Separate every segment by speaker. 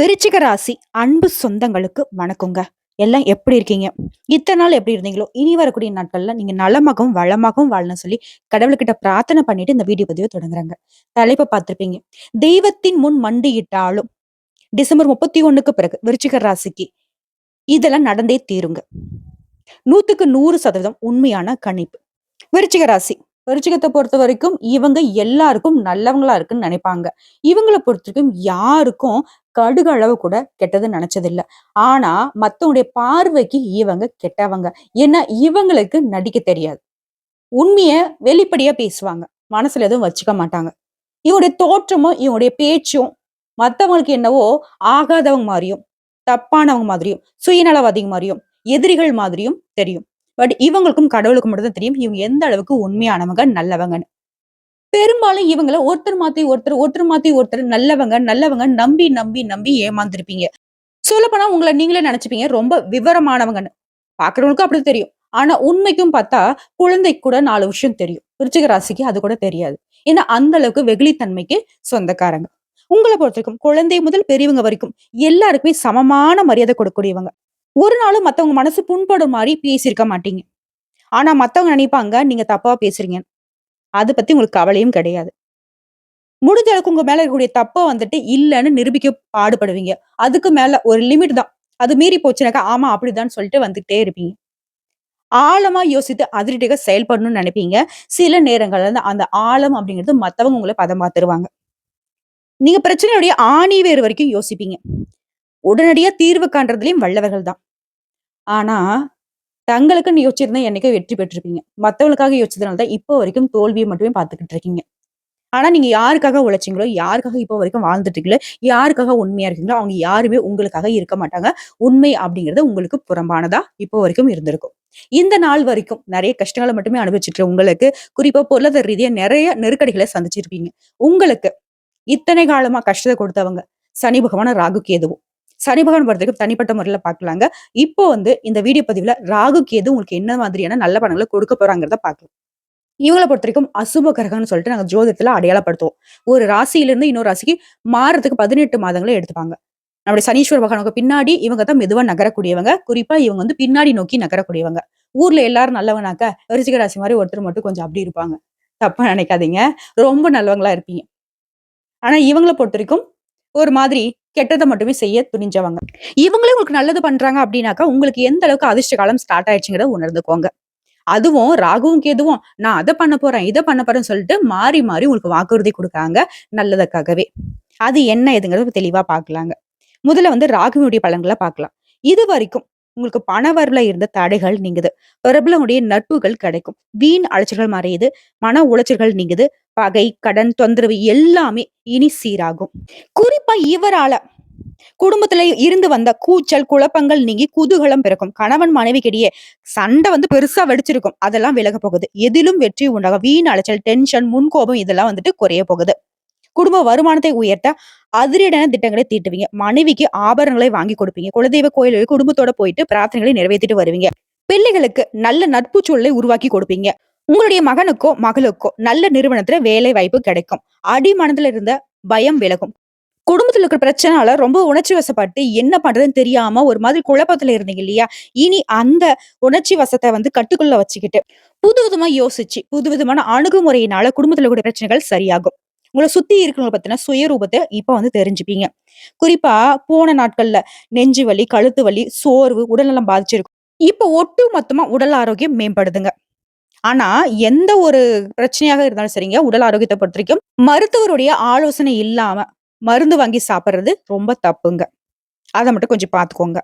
Speaker 1: விருச்சிக ராசி அன்பு சொந்தங்களுக்கு வணக்கங்க. எல்லாம் எப்படி இருக்கீங்க? இத்தனை நாள் எப்படி இருந்தீங்களோ, இனி வரக்கூடிய நாட்கள்ல நீங்க நலமாகவும், வளமாகவும் வாழணும்னு சொல்லி கடவுள்கிட்ட பிரார்த்தனை பண்ணிட்டு இந்த வீடியோ பதிவ தொடங்குறேங்க. தலைப்ப பார்த்திருப்பீங்க. தெய்வத்தின் முன் மண்டியிட்டாலும் டிசம்பர் 31க்கு பிறகு விருச்சிக ராசிக்கு இதெல்லாம் நடந்தே தீருங்க. 100க்கு 100% உண்மையான கணிப்பு. விருச்சிக ராசி. விருச்சிகத்தை பொறுத்தவரைக்கும் இவங்க எல்லாருக்கும் நல்லவங்களா இருக்குன்னு நினைப்பாங்க. இவங்கள பொறுத்தவரைக்கும் யாருக்கும் கடுகு அளவு கூட கெட்டது நினைச்சதில்ல. ஆனா மத்தவங்களுடைய பார்வைக்கு இவங்க கெட்டவங்க. ஏன்னா இவங்களுக்கு நடிக்க தெரியாது. உண்மைய வெளிப்படையா பேசுவாங்க. மனசுல எதுவும் வச்சுக்க மாட்டாங்க. இவங்களுடைய தோற்றமும், இவங்களுடைய பேச்சும் மத்தவங்களுக்கு என்னவோ ஆகாதவங்க மாரியும், தப்பானவங்க மாதிரியும், சுயநலவாதிங்க மாரியும், எதிரிகள் மாதிரியும் தெரியும். பட் இவங்களுக்கும் கடவுளுக்கும் மட்டும் தான் தெரியும். இவங்க எந்த அளவுக்கு உண்மையானவங்க, நல்லவங்கன்னு. பெரும்பாலும் இவங்கள ஒருத்தர் மாத்தி ஒருத்தர், ஒருத்தர் மாத்தி ஒருத்தர் நல்லவங்க, நல்லவங்க நம்பி, நம்பி, நம்பி ஏமாந்துருப்பீங்க. சொல்லப்போனா உங்கள நீங்களே நெனச்சுப்பீங்க ரொம்ப விவரமானவங்கன்னு. பாக்குறவங்களுக்கும் அப்படி தெரியும். ஆனா உண்மைக்கும் பார்த்தா, குழந்தைக்கு கூட 4 விஷயம் தெரியும். விருச்சிக ராசிக்கு அது கூட தெரியாது. ஏன்னா அந்த அளவுக்கு வெகுளித்தன்மைக்கு சொந்தக்காரங்க. உங்கள பொறுத்தவரைக்கும் குழந்தை முதல் பெரியவங்க வரைக்கும் எல்லாருக்குமே சமமான மரியாதை கொடுக்கக்கூடியவங்க. ஒரு நாளும் மத்தவங்க மனசு புண்படும் மாரி பேசியிருக்க மாட்டீங்க. ஆனா மத்தவங்க நினைப்பாங்க, நீங்க தப்பா பேசுறீங்க. அத பத்தி உங்களுக்கு கவலையும் கிடையாது. முடிஞ்ச அளவுக்கு உங்க மேல இருக்கக்கூடிய தப்ப வந்துட்டு இல்லன்னு நிரூபிக்க பாடுபடுவீங்க. அதுக்கு மேல ஒரு லிமிட் தான். அது மீறி போச்சுனாக்கா, ஆமா அப்படிதான்னு சொல்லிட்டு வந்துட்டே இருப்பீங்க. ஆழமா யோசித்து அதிரடியாக செயல்படணும்னு நினைப்பீங்க. சில நேரங்கள்ல அந்த ஆழம் அப்படிங்கிறது மத்தவங்க உங்கள பதம் பார்த்துருவாங்க. நீங்க பிரச்சனையுடைய ஆணி வேர் வரைக்கும் யோசிப்பீங்க. உடனடியா தீர்வு காண்றதுலயும் வல்லவர்கள் தான். ஆனா, தங்களுக்குன்னு யோசிச்சிருந்தா என்னைக்கோ வெற்றி பெற்றிருப்பீங்க. மத்தவங்களுக்காக யோசிச்சதுனால தான் இப்போ வரைக்கும் தோல்விய மட்டுமே பார்த்துக்கிட்டு இருக்கீங்க. ஆனா நீங்க யாருக்காக உழைச்சீங்களோ, யாருக்காக இப்போ வரைக்கும் வாழ்ந்துட்டு இருக்கீங்களோ, யாருக்காக உண்மையா இருக்கீங்களோ, அவங்க யாருமே உங்களுக்காக இருக்க மாட்டாங்க. உண்மை அப்படிங்கிறது உங்களுக்கு புறம்பானதா இப்போ வரைக்கும் இருந்திருக்கும். இந்த நாள் வரைக்கும் நெறைய கஷ்டங்கள மட்டுமே அனுபவிச்சுட்டு உங்களுக்கு, குறிப்பா பொருளாதார ரீதியா நெறைய நெருக்கடிகள சந்திச்சிருப்பீங்க. உங்களுக்கு இத்தனை காலமா கஷ்டத்த குடுத்தவங்க, சனி பகவானும், ராகு கேதுவும். சனி பகவான் பொறுத்தவரைக்கும் தனிப்பட்ட முறையில பார்க்கலாங்க. இப்போ இந்த வீடியோ பதிவுல ராகு கேது உங்களுக்கு என்ன மாதிரியான நல்ல பலன்கள கொடுக்க போறாங்கிறத பார்க்கலாம். இவங்கள பொறுத்தவரைக்கும் அசுப கிரகம்னு சொல்லிட்டு நாங்க ஜோதிடத்துல அடையாளப்படுத்துவோம். ஒரு ராசியிலிருந்து இன்னொரு ராசிக்கு மாறுறதுக்கு 18 மாதங்கள எடுத்துப்பாங்க. நம்முடைய சனீஸ்வர பகவானுக்கு பின்னாடி இவங்க தான் மெதுவா நகரக்கூடியவங்க. குறிப்பா இவங்க பின்னாடி நோக்கி நகரக்கூடியவங்க. ஊர்ல எல்லாரும் நல்லவனாக்க, விருச்சிக ராசி மாரி ஒருத்தர் மட்டும் கொஞ்சம் அப்படி இருப்பாங்க. தப்பா நினைக்காதீங்க. ரொம்ப நல்லவங்களா இருப்பீங்க. ஆனா இவங்கள பொறுத்தவரைக்கும் ஒரு மாதிரி கெட்டத மட்டுமே செய்ய துணிஞ்சவங்க. இவங்களே உங்களுக்கு நல்லது பண்றாங்க அப்படின்னாக்கா, உங்களுக்கு எந்த அளவுக்கு அதிர்ஷ்ட காலம் ஸ்டார்ட் ஆயிடுச்சுங்கிறத உணர்ந்துக்கோங்க. அதுவும் ராகுவும் கேதுவும் நான் அத பண்ண போறேன், இத பண்ண போறேன்னு சொல்லிட்டு மாறி, மாறி உங்களுக்கு வாக்குறுதி குடுக்குறாங்க நல்லதுக்காகவே. அது என்ன ஏதுங்கிறத தெளிவா பார்க்கலாங்க. முதல்ல ராகுவினுடைய பலன்கள பார்க்கலாம். இதுவரைக்கும் உங்களுக்கு பண வரவுல இருந்த தடைகள் நீங்குது. பிரபலங்களுடைய நட்புகள் கிடைக்கும். வீண் அலைச்சல்கள் மறையுது. மன உளைச்சல்கள் நீங்குது. பகை, கடன், தொந்தரவு எல்லாமே இனி சீராகும். குறிப்பா இவரால குடும்பத்துல இருந்து வந்த கூச்சல், குழப்பங்கள் நீங்கி குதூகலம் பிறக்கும். கணவன் மனைவிக்கிடையே சண்டை பெருசா வெடிச்சிருக்கும். அதெல்லாம் விலக போகுது. எதிலும் வெற்றி உண்டாகும். வீண் அலைச்சல், டென்ஷன், முன்கோபம் இதெல்லாம் குறைய போகுது. குடும்ப வருமானத்தை உயர்த்த அதிரடியான திட்டங்களை தீட்டுவீங்க. மனைவிக்கு ஆபரணங்களை வாங்கி கொடுப்பீங்க. குலதெய்வ கோயிலுக்கு குடும்பத்தோட போயிட்டு பிரார்த்தனைகளை நிறைவேற்றிட்டு வருவீங்க. பிள்ளைகளுக்கு நல்ல நட்பு சூழலை உருவாக்கி கொடுப்பீங்க. உங்களுடைய மகனுக்கோ மகளுக்கோ நல்ல நிறுவனத்துல வேலை வாய்ப்பு கிடைக்கும். அடிமனதுல இருந்த பயம் விலகும். குடும்பத்துல இருக்கிற பிரச்சனால ரொம்ப உணர்ச்சி வசப்பட்டு என்ன பண்றதுன்னு தெரியாம ஒரு மாதிரி குழப்பத்துல இருந்தீங்க இல்லையா? இனி அந்த உணர்ச்சி வசத்த கட்டுக்குள்ள வச்சுக்கிட்டு, புதுவிதமா யோசிச்சு, புதுவிதமான அணுகுமுறையினால குடும்பத்துல கூடிய பிரச்சனைகள் சரியாகும். உங்கள சுத்தி இருக்கிறவங்கள பத்தின சுயரூபத்த இப்ப தெரிஞ்சுப்பீங்க. குறிப்பா போன நாட்கள்ல நெஞ்சு வலி, கழுத்து வலி, சோர்வு, உடல்நலம் பாதிச்சிருக்கும். இப்ப ஒட்டு மொத்தமா உடல் ஆரோக்கியம் மேம்படுதுங்க. ஆனா எந்த ஒரு பிரச்சனையாக இருந்தாலும் சரிங்க, உடல் ஆரோக்கியத்த பொறுத்தவரைக்கும் மருத்துவருடைய ஆலோசனை இல்லாம மருந்து வாங்கி சாப்பிடுறது ரொம்ப தப்புங்க. அத மட்டும் கொஞ்சம் பார்த்துக்கோங்க.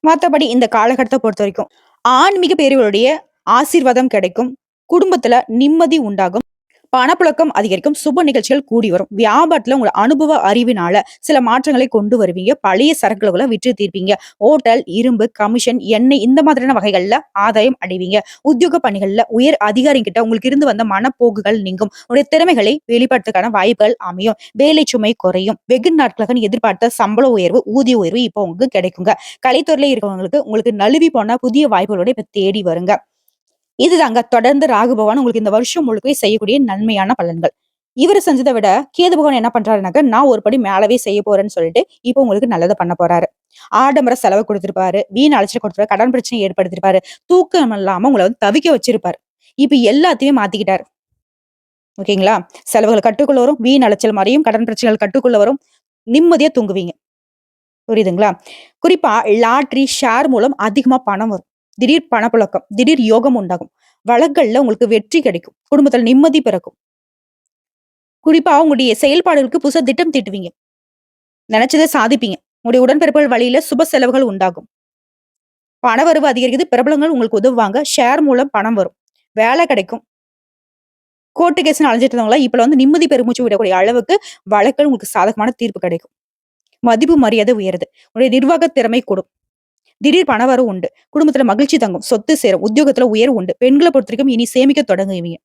Speaker 1: மத்தபடி இந்த காலகட்டத்த பொறுத்தவரைக்கும் ஆன்மீக பெரியவருடைய ஆசீர்வாதம் கிடைக்கும். குடும்பத்துல நிம்மதி உண்டாகும். பணப்புழக்கம் அதிகரிக்கும். சுப நிகழ்ச்சிகள் கூடி வரும். வியாபாரத்துல உங்க அனுபவ அறிவினால சில மாற்றங்களை கொண்டு வருவீங்க. பழைய சரக்குகளை விற்று தீர்ப்பீங்க. ஓட்டல், இரும்பு, கமிஷன், எண்ணெய் இந்த மாதிரியான வகைகள்ல ஆதாயம் அடைவீங்க. உத்தியோக பணிகள்ல உயர் அதிகாரி கிட்ட உங்களுக்கு இருந்து வந்த மனப்போக்குகள் நீங்கும். உங்களுடைய திறமைகளை வெளிப்படுத்துக்கான வாய்ப்புகள் அமையும். வேலை சுமை குறையும். வெகு நாட்களாக நீங்க எதிர்பார்த்த சம்பள உயர்வு, ஊதிய உயர்வு இப்போ உங்களுக்கு கிடைக்குங்க. கலைத்துறையில இருக்கவங்களுக்கு உங்களுக்கு நழுவி போன புதிய வாய்ப்புகளோட இப்ப தேடி வருங்க. இதுதாங்க தொடர்ந்து ராகு பகவான் உங்களுக்கு இந்த வருஷம் முழுக்கவே செய்யக்கூடிய நன்மையான பலன்கள். இவரு செஞ்சத விட கேது பகவான் என்ன பண்றாருனாக்க, நான் ஒரு படி மேலவே செய்ய போறேன்னு சொல்லிட்டு, இப்ப உங்களுக்கு நல்லத பண்ண போறாரு. ஆடம்பர செலவு குடுத்திருப்பாரு. வீண் அலைச்சல் குடுத்திருப்பாரு. கடன் பிரச்சனைய ஏற்படுத்தியிருப்பாரு. தூக்கம் இல்லாம உங்கள வந்து தவிக்க வச்சிருப்பாரு. இப்ப எல்லாத்தையுமே மாத்திக்கிட்டாரு. ஓகேங்களா? செலவுகள் கட்டுக்குள்ள வரும். வீண் அலைச்சல் மாரியும், கடன் பிரச்சனைகள் கட்டுக்குள்ள வரும். நிம்மதியா தூங்குவீங்க. புரியுதுங்களா? குறிப்பா லாட்டரி, ஷேர் மூலம் அதிகமா பணம் வரும். திடீர் பணப்புழக்கம், திடீர் யோகம் உண்டாகும். வழக்குகள்ல உங்களுக்கு வெற்றி கிடைக்கும். குடும்பத்துல நிம்மதி பிறக்கும். குறிப்பா உங்களுடைய செயல்பாடுகளுக்கு புதுசா திட்டம் தீட்டுவீங்க. நினைச்சத சாதிப்பீங்க. உங்களுடைய உடன்பிறப்புகள் வழியில சுப செலவுகள் உண்டாகும். பணவரவு அதிகரிக்குது. பிரபலங்கள் உங்களுக்கு உதவுவாங்க. ஷேர் மூலம் பணம் வரும். வேலை கிடைக்கும். கோர்ட்டு கேஸ்ன்னு அலைஞ்சிட்டு இருந்தவங்கலாம் இப்ப வந்து நிம்மதி பெருமூச்சு விடக்கூடிய அளவுக்கு வழக்குகள் உங்களுக்கு சாதகமான தீர்ப்பு கிடைக்கும். மதிப்பு மரியாதை உயருது. உங்களுடைய நிர்வாக திறமை கூடும். திடீர் பணவரவு உண்டு. குடும்பத்துல மகிழ்ச்சி தங்கும். சொத்து சேரும். உத்தியோகத்துல உயர்வு உண்டு. பெண்கள பொறுத்தவரைக்கும் இனி சேமிக்க தொடங்குவீங்க.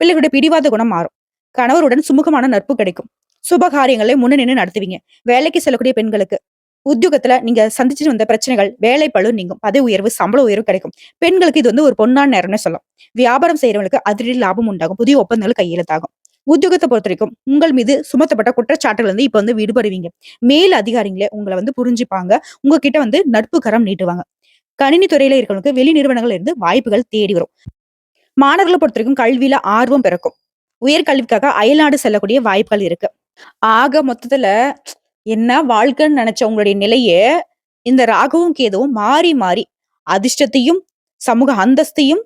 Speaker 1: பிள்ளைகளுடைய பிடிவாத குணம் மாறும். கணவருடன் சுமூகமான நட்பு கிடைக்கும். சுப காரியங்களை முன்ன நின்னு நடத்துவீங்க. வேலைக்கு செல்லக்கூடிய பெண்களுக்கு உத்தியோகத்துல நீங்க சந்திச்சுட்டு வந்த பிரச்சனைகள், வேலை பளு நீங்கும். பதவி உயர்வு, சம்பள உயர்வு கிடைக்கும். பெண்களுக்கு இது வந்து ஒரு பொன்னான நேரம்னு சொல்லலாம். வியாபாரம் செய்றவங்களுக்கு அதிரடி லாபம் உண்டாகும். புதிய ஒப்பந்தங்கள் கையெழுத்தாகும். உத்தியோகத்த பொறுத்தவரைக்கும் உங்கள் மீது சுமத்தப்பட்ட குற்றச்சாட்டுகள் வந்து இப்ப வந்து விடுபடுவீங்க. மேல் அதிகாரிங்களே உங்கள வந்து புரிஞ்சுப்பாங்க. உங்ககிட்ட வந்து நட்பு கரம் நீட்டுவாங்க. கணினி துறையில இருக்கிறவங்களுக்கு வெளி நிறுவனங்கள்ல இருந்து வாய்ப்புகள் தேடி வரும். மாணவர்கள பொறுத்தவரைக்கும் கல்வியில ஆர்வம் பிறக்கும். உயர்கல்விக்காக அயல்நாடு செல்லக்கூடிய வாய்ப்புகள் இருக்கு. ஆக மொத்தத்துல என்ன வாழ்க்கைன்னு நினைச்ச உங்களுடைய நிலைய, இந்த ராகுவும், கேதுவும் மாறி, மாறி அதிர்ஷ்டத்தையும், சமூக அந்தஸ்தையும்,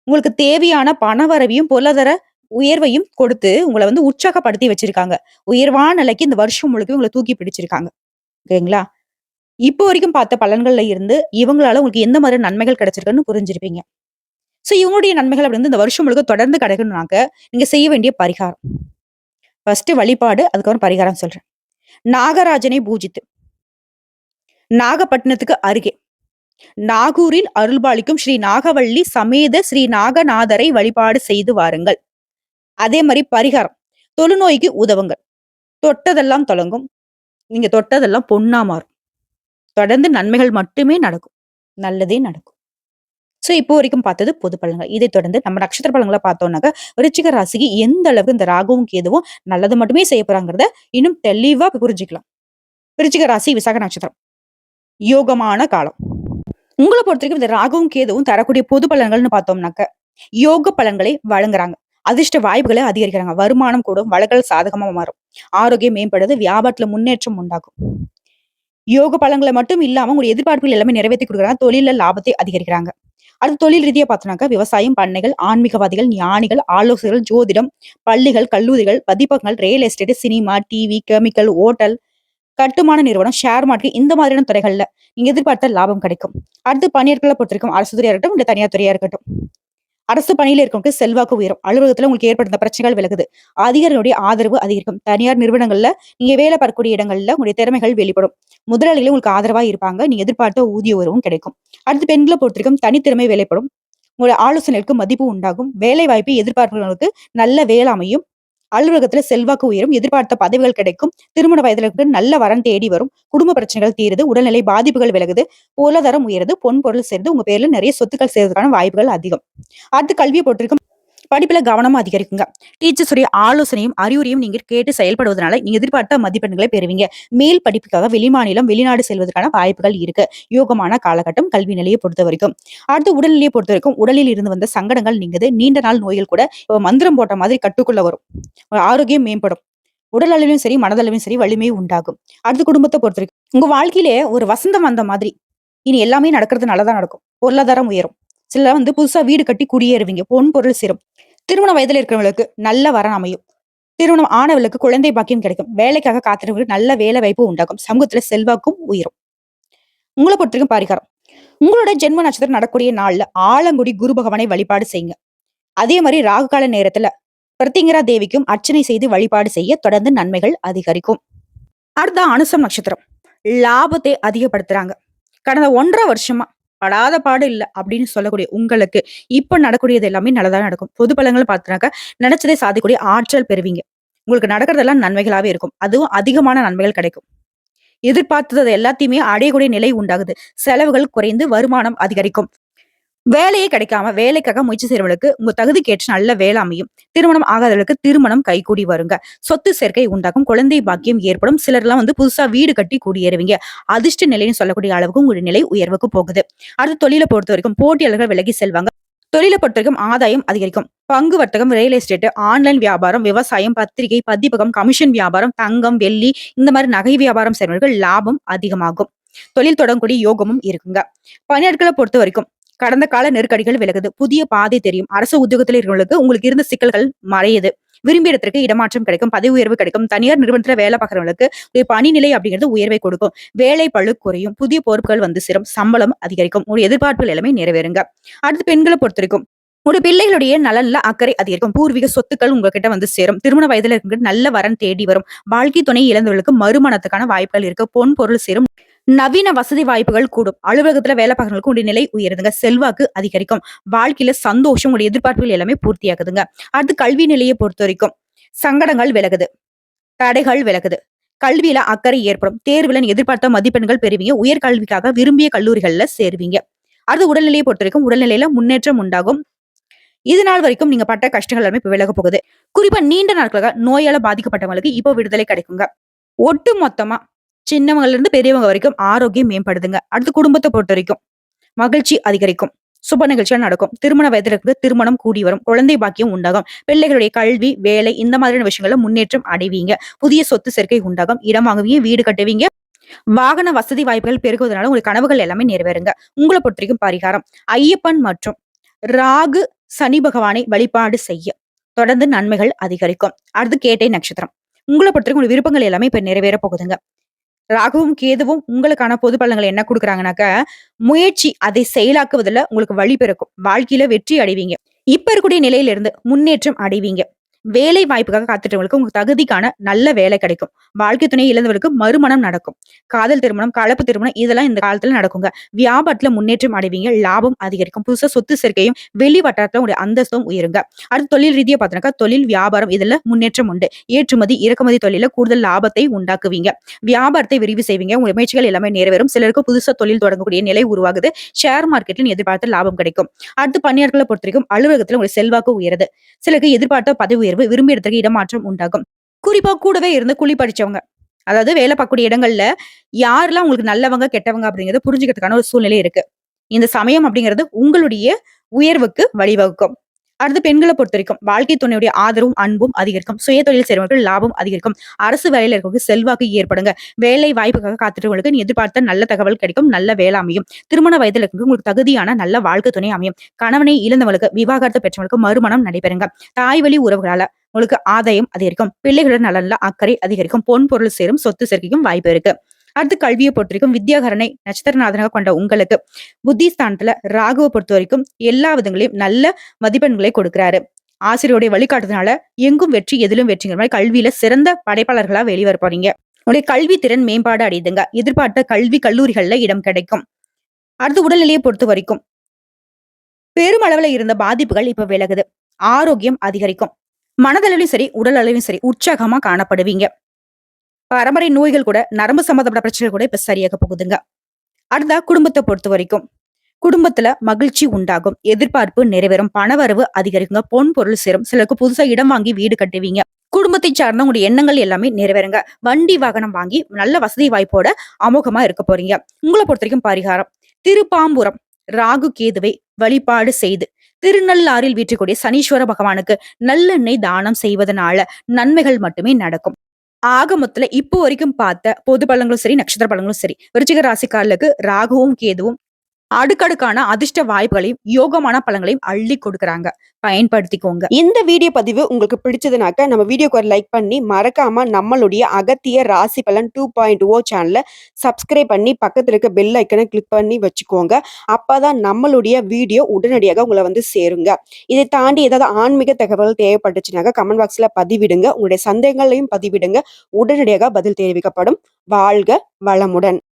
Speaker 1: உங்களுக்கு தேவையான பணவரவையும், பொருளாதார உயர்வையும் கொடுத்து, உங்கள வந்து உற்சாகப்படுத்தி வச்சிருக்காங்க. உயர்வான நிலைக்கு இந்த வருஷம் முழுக்க உங்கள தூக்கி பிடிச்சிருக்காங்க. ஓகேங்களா? இப்போ வரைக்கும் பார்த்த பலன்கள்ல இருந்து, இவங்களால உங்களுக்கு எந்த மாரி நன்மைகள் கிடைச்சிருக்குன்னு புரிஞ்சிருப்பீங்க. இவங்களுடைய நன்மைகள் அப்படி வந்து இந்த வருஷம் முழுக்க தொடர்ந்து கிடைக்கணும்னாக்க, நீங்க செய்ய வேண்டிய பரிகாரம். ஃபர்ஸ்ட்டு வழிபாடு, அதுக்கப்புறம் பரிகாரம் சொல்றேன். நாகராஜனை பூஜித்து, நாகப்பட்டினத்துக்கு அருகே நாகூரில் அருள்பாலிக்கும் ஸ்ரீ நாகவள்ளி சமேத ஸ்ரீ நாகநாதரை வழிபாடு செய்து வாருங்கள். அதே மாரி பரிகாரம். தொழுநோய்க்கு உதவுங்கள். தொட்டதெல்லாம் தொடங்கும். நீங்க தொட்டதெல்லாம் பொன்னா மாறும். தொடர்ந்து நன்மைகள் மட்டுமே நடக்கும். நல்லதே நடக்கும். இப்போ வரைக்கும் பார்த்தது பொது பலன்கள். இதைத் தொடர்ந்து நம்ம நட்சத்திர பலன்கள பார்த்தோம்னாக்க, விருச்சிக ராசிக்கு எந்த அளவுக்கு இந்த ராகுவும், கேதுவும் நல்லது மட்டுமே செய்ய போறாங்கிறத இன்னும் தெளிவா புரிஞ்சுக்கலாம். விருச்சிக ராசி, விசாக நட்சத்திரம். யோகமான காலம். உங்கள பொறுத்தவரைக்கும் இந்த ராகுவும், கேதுவும் தரக்கூடிய பொது பலன்கள்னு பார்த்தோம்னாக்க, யோக பலன்களை வழங்குறாங்க. அதிர்ஷ்ட வாய்ப்புகளை அதிகரிக்கிறாங்க. வருமானம் கூடும். வழக்குகள் சாதகமா மாறும். ஆரோக்கியம் மேம்படுது. வியாபாரத்துல முன்னேற்றம் உண்டாகும். யோக பலன்களை மட்டும் இல்லாம உங்களுடைய எதிர்பார்ப்புகள் எல்லாமே நிறைவேத்தி குடுக்குறாங்க. தொழில்ல லாபத்தை அதிகரிக்கிறாங்க. அடுத்து தொழில் ரீதியா பார்த்தோம்னாக்கா, விவசாயம், பண்ணைகள், ஆன்மீகவாதிகள், ஞானிகள், ஆலோசகர்கள், ஜோதிடம், பள்ளிகள், கல்லூரிகள், பதிப்பகங்கள், real estate, cinema, TV, chemical, hotel, கட்டுமான நிறுவனம், ஷேர் மார்க்கெட் இந்த மாதிரியான துறைகள்ல நீங்க எதிர்பார்த்த லாபம் கிடைக்கும். அடுத்து பணியாட்களை பொறுத்திருக்கும் அரசு துறையா இருக்கட்டும், இல்ல தனியார் துறையா இருக்கட்டும். அரசு பணியில இருக்கவங்களுக்கு செல்வாக்கு உயரும். அலுவலகத்துல உங்களுக்கு ஏற்படுத்த பிரச்சனைகள் விலகுது. அதிகாரிகளுடைய ஆதரவு அதிகரிக்கும். தனியார் நிறுவனங்கள்ல நீங்க வேலை பார்க்கக்கூடிய இடங்கள்ல உங்களுடைய திறமைகள் வெளிப்படும். முதலாளிகளும் உங்களுக்கு ஆதரவா இருப்பாங்க. நீங்க எதிர்பார்த்த ஊதிய உயர்வும் கிடைக்கும். அடுத்து பெண்களை பொறுத்திருக்கும் தனித்திறமை வெளிப்படும். உங்களுடைய ஆலோசனைகளுக்கு மதிப்பு உண்டாகும். வேலை வாய்ப்பு எதிர்பார்ப்புகளுக்கு நல்ல வேலை அமையும். அலுவலகத்துல செல்வாக்கு உயரும். எதிர்பார்த்த பதவிகள் கிடைக்கும். திருமண வயதுல இருக்கு நல்ல வரன் தேடி வரும். குடும்ப பிரச்சனைகள் தீருது. உடல்நிலை பாதிப்புகள் விலகுது. பொருளாதாரம் உயருது. பொன் பொருள் சேர்ந்து உங்க பேர்ல நிறைய சொத்துக்கள் சேர்றதுக்கான வாய்ப்புகள் அதிகம். அடுத்து கல்வியை பொறுத்திருக்கும் படிப்புல கவனமா அதிகரிக்குங்க. டீச்சர்ஸ் உடைய ஆலோசனையும் அறிவுரையும் நீங்க கேட்டு செயல்படுவதனால நீங்க எதிர்பார்த்த மதிப்பெண்களை பெறுவீங்க. மேல் படிப்புக்காக வெளிமாநிலம், வெளிநாடு செல்வதற்கான வாய்ப்புகள் இருக்கு. யோகமான காலகட்டம் கல்வி நிலையை பொறுத்த வரைக்கும். அடுத்து உடல்நிலையை பொறுத்த வரைக்கும் உடலில் இருந்து வந்த சங்கடங்கள் நீங்குது. நீண்ட நாள் நோய்கள் கூட இப்ப மந்திரம் போட்ட மாதிரி கட்டுக்குள்ள வரும். ஆரோக்கியம் மேம்படும். உடல் அளவிலும் சரி, மனதளவிலும் சரி வலிமை உண்டாகும். அடுத்து குடும்பத்தை பொறுத்த வரைக்கும் உங்க வாழ்க்கையிலே ஒரு வசந்தம் வந்த மாதிரி இனி எல்லாமே நடக்கிறது நல்லதா நடக்கும். பொருளாதாரம் உயரும். சில வந்து புதுசா வீடு கட்டி குடியேறுவீங்க. பொன் பொருள் சேரும். திருமண வயதுல இருக்கிறவங்களுக்கு நல்ல வரன் அமையும். திருமணம் ஆனவர்களுக்கு குழந்தை பாக்கியம் கிடைக்கும். வேலைக்காக காத்திருவங்களுக்கு நல்ல வேலை வாய்ப்பு உண்டாகும். சமூகத்துல செல்வாக்கும் உயரும். உங்களை பொறுத்தவரைக்கும் பரிகாரம். உங்களோட ஜென்ம நட்சத்திரம் நடக்கூடிய நாள்ல ஆலங்குடி குரு பகவானை வழிபாடு செய்யுங்க. அதே மாதிரி ராகு கால நேரத்துல பிரத்திங்கரா தேவிக்கும் அர்ச்சனை செய்து வழிபாடு செய்ய தொடர்ந்து நன்மைகள் அதிகரிக்கும். அடுத்த அனுசம் நட்சத்திரம். லாபத்தை அதிகப்படுத்துறாங்க. கடந்த 1.5 வருஷமா படாத பாடு இல்ல அப்படின்னு சொல்லக்கூடிய உங்களுக்கு இப்ப நடக்கூடியது எல்லாமே நல்லதா நடக்கும். பொது பலன்கள் பார்த்தனாக்க நினைச்சதை சாதிக்கூடிய ஆற்றல் பெறுவீங்க. உங்களுக்கு நடக்கிறதெல்லாம் நன்மைகளாவே இருக்கும். அதுவும் அதிகமான நன்மைகள் கிடைக்கும். எதிர்பார்த்தது எல்லாத்தையுமே அடையக்கூடிய நிலை உண்டாகுது. செலவுகள் குறைந்து வருமானம் அதிகரிக்கும். வேலையே கிடைக்காம வேலைக்காக முயற்சி செய்றவங்களுக்கு உங்க தகுதிக்கேற்ற நல்ல வேலை அமையும். திருமணம் ஆகாதவர்களுக்கு திருமணம் கைகூடி வருங்க. சொத்து சேர்க்கை உண்டாகும். குழந்தை பாக்கியம் ஏற்படும். சிலர்லாம் புதுசா வீடு கட்டி குடியேறுவீங்க. அதிர்ஷ்ட நிலைன்னு சொல்லக்கூடிய அளவுக்கு உங்களுடைய நிலை உயர்வுக்கு போகுது. அடுத்து தொழில பொறுத்தவரைக்கும் போட்டியாளர்கள் விலகி செல்வாங்க. தொழில பொறுத்தவரைக்கும் ஆதாயம் அதிகரிக்கும். பங்கு வர்த்தகம், ரியல் எஸ்டேட், ஆன்லைன் வியாபாரம், விவசாயம், பத்திரிகை, பதிப்பகம், கமிஷன் வியாபாரம், தங்கம், வெள்ளி இந்த மாதிரி நகை வியாபாரம் செய்றவர்கள் லாபம் அதிகமாகும். தொழில் தொடங்கக்கூடிய யோகமும் இருக்குங்க. பணியாட்களை பொறுத்த வரைக்கும் கடந்த கால நெருக்கடிகள் விலகுது. புதிய பாதை தெரியும். அரசு உத்தியோகத்தில் இருக்கிறவங்களுக்கு உங்களுக்கு இருந்த சிக்கல்கள் மறையுது. விரும்பிய இடத்திற்கு இடமாற்றம் கிடைக்கும். பதவி உயர்வு கிடைக்கும். தனியார் நிறுவனத்துல வேலை பார்க்கறவங்களுக்கு பணி நிலை அப்படிங்கிறது உயர்வை கொடுக்கும். வேலை பளு குறையும். புதிய பொறுப்புகள் சேரும். சம்பளம் அதிகரிக்கும். உங்களுடைய எதிர்பார்ப்புகள் எல்லாமே நிறைவேறுங்க. அடுத்து பெண்களை பொறுத்த வரைக்கும் உங்களுடைய பிள்ளைகளுடைய நலன்ல அக்கறை அதிகரிக்கும். பூர்வீக சொத்துக்கள் உங்ககிட்ட சேரும். திருமண வயதுல இருக்கிற நல்ல வரன் தேடி வரும். வாழ்க்கை துணை இழந்தவர்களுக்கு மறுமணத்துக்கான வாய்ப்புகள் இருக்கு. பொன் பொருள் சேரும். நவீன வசதி வாய்ப்புகள் கூடும். அலுவலகத்துல வேலை பார்க்கறவங்களுக்கு உடைய நிலை உயருதுங்க. செல்வாக்கு அதிகரிக்கும். வாழ்க்கையில சந்தோஷம், உடைய எதிர்பார்ப்புகள் எல்லாமே பூர்த்தியாகுதுங்க. அடுத்து கல்வி நிலையை பொறுத்த வரைக்கும் சங்கடங்கள் விலகுது. தடைகள் விலகுது. கல்வியில அக்கறை ஏற்படும். தேர்வுல எதிர்பார்த்த மதிப்பெண்கள் பெறுவீங்க. உயர்கல்விக்காக விரும்பிய கல்லூரிகள்ல சேருவீங்க. அடுத்து உடல்நிலையை பொறுத்த வரைக்கும் உடல்நிலையில முன்னேற்றம் உண்டாகும். இது நாள் வரைக்கும் நீங்க பட்ட கஷ்டங்கள் எல்லாமே இப்ப விலக போகுது. குறிப்பா நீண்ட நாட்களாக நோயால பாதிக்கப்பட்டவங்களுக்கு இப்போ விடுதலை கிடைக்குங்க. ஒட்டு மொத்தமா சின்னவங்கல இருந்து பெரியவங்க வரைக்கும் ஆரோக்கியம் மேம்படுதுங்க. அடுத்து குடும்பத்தை பொறுத்த வரைக்கும் மகிழ்ச்சி அதிகரிக்கும். சுப நிகழ்ச்சிகள் நடக்கும். திருமண வயதில் இருக்கு திருமணம் கூடி வரும். குழந்தை பாக்கியம் உண்டாகும். பிள்ளைகளுடைய கல்வி, வேலை இந்த மாதிரியான விஷயங்கள்ல முன்னேற்றம் அடைவீங்க. புதிய சொத்து சேர்க்கை உண்டாகும். இடம் வாங்குவீங்க, வீடு கட்டுவீங்க. வாகன வசதி வாய்ப்புகள் பெருகுவதனால உங்களுக்கு கனவுகள் எல்லாமே நிறைவேறுங்க. உங்களை பொறுத்த வரைக்கும் பரிகாரம் ஐயப்பன் மற்றும் ராகு சனி பகவானை வழிபாடு செய்ய தொடர்ந்து நன்மைகள் அதிகரிக்கும். அடுத்து கேட்டை நட்சத்திரம். உங்களை பொறுத்த வரைக்கும் உங்க விருப்பங்கள் எல்லாமே இப்ப நிறைவேற போகுதுங்க. ராகுவும் கேதுவும் உங்களுக்கான பொது பலன்களை என்ன கொடுக்குறாங்கனாக்க முயற்சி அதை செயலாக்குவதில் உங்களுக்கு வழி பிறக்கும். வாழ்க்கையில வெற்றி அடைவீங்க. இப்ப இருக்கக்கூடிய நிலையில இருந்து முன்னேற்றம் அடைவீங்க. வேலை வாய்ப்புக்காக காத்துட்டவங்களுக்கு உங்க தகுதிக்கான நல்ல வேலை கிடைக்கும். வாழ்க்கை துணை இழந்தவர்களுக்கு மறுமணம் நடக்கும். காதல் திருமணம், கலப்பு திருமணம் இதெல்லாம் இந்த காலத்துல நடக்குங்க. வியாபாரத்துல முன்னேற்றம் அடைவீங்க. லாபம் அதிகரிக்கும். புதுசா சொத்து சேர்க்கையும் வெளி வட்டாரத்துல உங்களுடைய அந்தஸ்தும் உயருங்க. அடுத்து தொழில் ரீதியா பார்த்தோம்னாக்கா தொழில் வியாபாரம் இதுல முன்னேற்றம் உண்டு. ஏற்றுமதி இறக்குமதி தொழில கூடுதல் லாபத்தை உண்டாக்குவீங்க. வியாபாரத்தை விரிவு செய்வீங்க. உங்க முயற்சிகள் எல்லாமே நிறைவேறும். சிலருக்கு புதுசா தொழில் தொடங்கக்கூடிய நிலை உருவாகுது. ஷேர் மார்க்கெட்ல எதிர்பார்த்த லாபம் கிடைக்கும். அடுத்து பணியாட்களை பொறுத்த வரைக்கும் அலுவலகத்துல உங்களுடைய செல்வாக்கு உயருது. சிலருக்கு எதிர்பார்த்த பதவி உயர்வு, விரும்பிய இடத்துக்கு இடமாற்றம் உண்டாகும். குறிப்பா கூடவே இருந்து கூலி படிச்சவங்க, அதாவது வேலை பார்க்கக்கூடிய இடங்கள்ல யாரெல்லாம் உங்களுக்கு நல்லவங்க கெட்டவங்க அப்படிங்கறத புரிஞ்சுக்கிறதுக்கான ஒரு சூழ்நிலை இருக்கு. இந்த சமயம் அப்படிங்கிறது உங்களுடைய உயர்வுக்கு வழிவகுக்கும். அடுத்து பெண்களை பொறுத்த வரைக்கும் வாழ்க்கை துணையுடைய ஆதரவும் அன்பும் அதிகரிக்கும். சுய தொழில் செய்றவர்கள் லாபம் அதிகரிக்கும். அரசு வேலையில இருக்கவங்க செல்வாக்கு ஏற்படுங்க. வேலை வாய்ப்புக்காக காத்துட்டவங்களுக்கு நீ எதிர்பார்த்த நல்ல தகவல் கிடைக்கும். நல்ல வேலை அமையும். திருமண வயதுல இருக்கவங்க உங்களுக்கு தகுதியான நல்ல வாழ்க்கை துணை அமையும். கணவனை இழந்தவங்களுக்கு, விவாகரத்து பெற்றவங்களுக்கு மறுமணம் நடைபெறுங்க. தாய் வழி உறவுகளால உங்களுக்கு ஆதாயம் அதிகரிக்கும். பிள்ளைகளுடன் நலன்ல அக்கறை அதிகரிக்கும். பொன் பொருள் சேரும். சொத்து சேர்க்கைக்கும் வாய்ப்பு இருக்கு. அடுத்து கல்வியை பொறுத்த வரைக்கும் வித்யாகரனை நட்சத்திரநாதனாக கொண்ட உங்களுக்கு புத்திஸ்தானத்துல ராகுவை பொறுத்த வரைக்கும் எல்லா விதங்களையும் நல்ல மதிப்பெண்களை கொடுக்கிறாரு. ஆசிரியருடைய வழிகாட்டுறதுனால எங்கும் வெற்றி எதிலும் வெற்றிங்கிற மாதிரி கல்வியில சிறந்த படைப்பாளர்களா வெளிவர போறீங்க. உங்களுடைய கல்வி திறன் மேம்பாடு அடையுதுங்க. எதிர்பார்த்த கல்வி கல்லூரிகள்ல இடம் கிடைக்கும். அடுத்து உடல்நிலையை பொறுத்த வரைக்கும் பெருமளவுல இருந்த பாதிப்புகள் இப்ப விலகுது. ஆரோக்கியம் அதிகரிக்கும். மனதளவிலும் சரி உடல் அளவிலும் சரி உற்சாகமா காணப்படுவீங்க. பரம்பரை நோய்கள் கூட, நரம்பு சம்பந்தப்பட்ட பிரச்சனைகள் கூட இப்ப சரியாக போகுதுங்க. அடுத்த குடும்பத்தை பொறுத்த வரைக்கும் குடும்பத்துல மகிழ்ச்சி உண்டாகும். எதிர்பார்ப்பு நிறைவேறும். பணவரவு அதிகரிக்குங்க. பொன் பொருள் சேரும். சிலருக்கு புதுசா இடம் வாங்கி வீடு கட்டுவீங்க. குடும்பத்தை சார்ந்த உங்களுடைய எண்ணங்கள் எல்லாமே நிறைவேறுங்க. வண்டி வாகனம் வாங்கி நல்ல வசதி வாய்ப்போட அமோகமா இருக்க போறீங்க. உங்களை பொறுத்த வரைக்கும் பரிகாரம் திருப்பாம்புரம் ராகு கேதுவை வழிபாடு செய்து திருநள்ளாறில் வீற்றக்கூடிய சனீஸ்வர பகவானுக்கு நல்லெண்ணெய் தானம் செய்வதனால நன்மைகள் மட்டுமே நடக்கும். ஆக மொத்தத்துல இப்போ வரைக்கும் பார்த்த பொது பலன்களும் சரி, நட்சத்திர பலன்களும் சரி, விருச்சிக ராசிக்காரர்களுக்கு ராகுவும் கேதுவும் அடுக்கடுக்கான அதிர்ஷ்ட வாய்ப்புகளையும் யோகமான பலன்களையும் அள்ளி கொடுக்குறாங்க. பயன்படுத்திக்கோங்க. இந்த வீடியோ பதிவு உங்களுக்கு பிடிச்சதுனாக்க நம்ம வீடியோக்கு ஒரு லைக் பண்ணி மறக்காம நம்மளுடைய அகத்திய ராசி பலன் 2.0 சேனலை சப்ஸ்கிரைப் பண்ணி பக்கத்துல இருக்க பெல் ஐக்கனை கிளிக் பண்ணி வச்சுக்கோங்க. அப்பதான் நம்மளுடைய வீடியோ உடனடியாக உங்களை சேருங்க. இதை தாண்டி ஏதாவது ஆன்மீக தகவல் தேவைப்பட்டுச்சுனாக்க கமெண்ட் பாக்ஸ்ல பதிவிடுங்க. உங்களுடைய சந்தேகங்களையும் பதிவிடுங்க. உடனடியாக பதில் தெரிவிக்கப்படும். வாழ்க வளமுடன்.